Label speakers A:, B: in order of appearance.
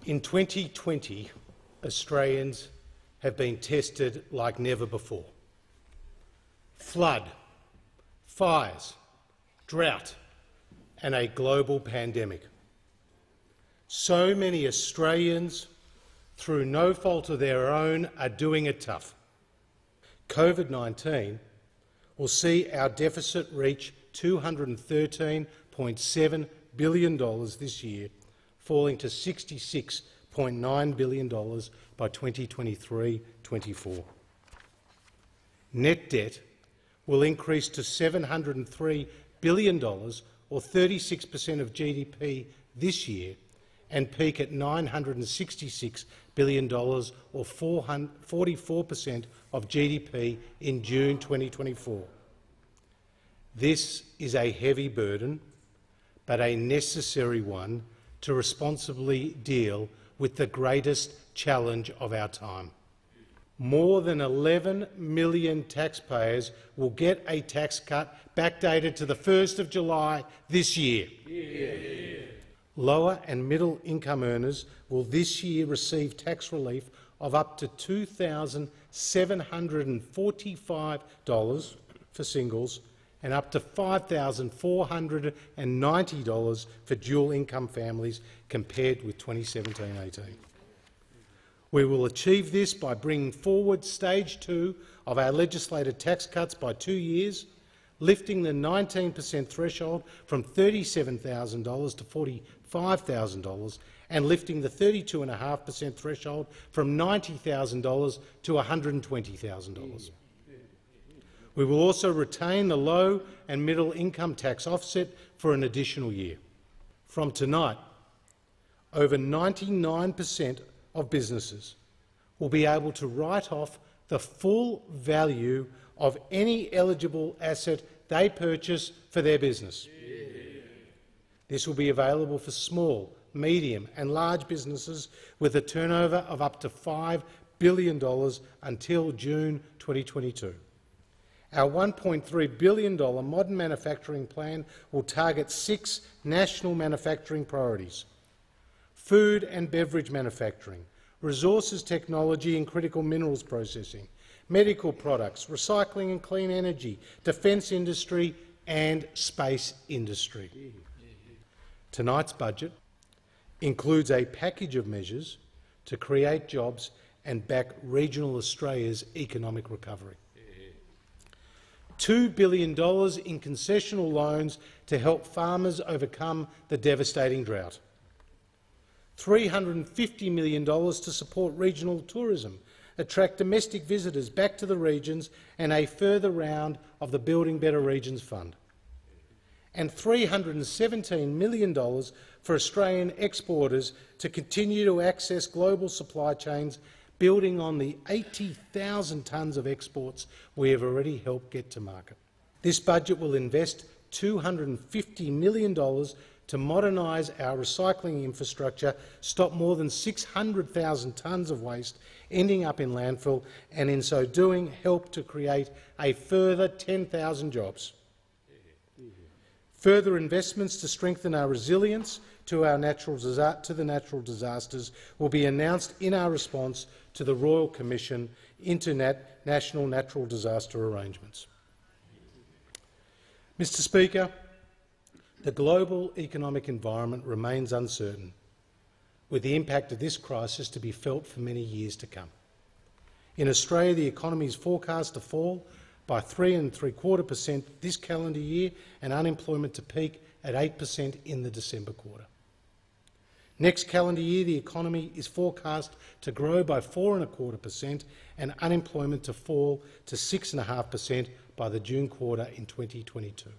A: In 2020, Australians have been tested like never before. Flood, fires, drought and a global pandemic. So many Australians, through no fault of their own, are doing it tough. COVID-19 will see our deficit reach $213.7 billion this year, falling to $66.9 billion by 2023-24. Net debt will increase to $703 billion, or 36% of GDP this year, and peak at $966 billion, or 44% of GDP in June 2024. This is a heavy burden, but a necessary one to responsibly deal with the greatest challenge of our time. More than 11 million taxpayers will get a tax cut backdated to the 1st of July this year. Yeah. Lower and middle income earners will this year receive tax relief of up to $2,745 for singles and up to $5,490 for dual-income families compared with 2017-18. We will achieve this by bringing forward Stage 2 of our legislated tax cuts by 2 years, lifting the 19% threshold from $37,000 to $45,000 and lifting the 32.5% threshold from $90,000 to $120,000. We will also retain the low and middle income tax offset for an additional year. From tonight, over 99% of businesses will be able to write off the full value of any eligible asset they purchase for their business. This will be available for small, medium and large businesses with a turnover of up to $5 billion until June 2022. Our $1.3 billion modern manufacturing plan will target 6 national manufacturing priorities: food and beverage manufacturing, resources technology and critical minerals processing, medical products, recycling and clean energy, defence industry and space industry. Tonight's budget includes a package of measures to create jobs and back regional Australia's economic recovery. $2 billion in concessional loans to help farmers overcome the devastating drought. $350 million to support regional tourism, attract domestic visitors back to the regions, and a further round of the Building Better Regions Fund. And $317 million for Australian exporters to continue to access global supply chains, building on the 80,000 tonnes of exports we have already helped get to market. This budget will invest $250 million to modernise our recycling infrastructure, stop more than 600,000 tonnes of waste ending up in landfill, and in so doing help to create a further 10,000 jobs. Further investments to strengthen our resilience to the natural disasters will be announced in our response to the Royal Commission into national natural disaster arrangements. Mr. Speaker, the global economic environment remains uncertain, with the impact of this crisis to be felt for many years to come. In Australia, the economy is forecast to fall by 3.75% this calendar year and unemployment to peak at 8% in the December quarter. Next calendar year, the economy is forecast to grow by 4.25% and unemployment to fall to 6.5% by the June quarter in 2022.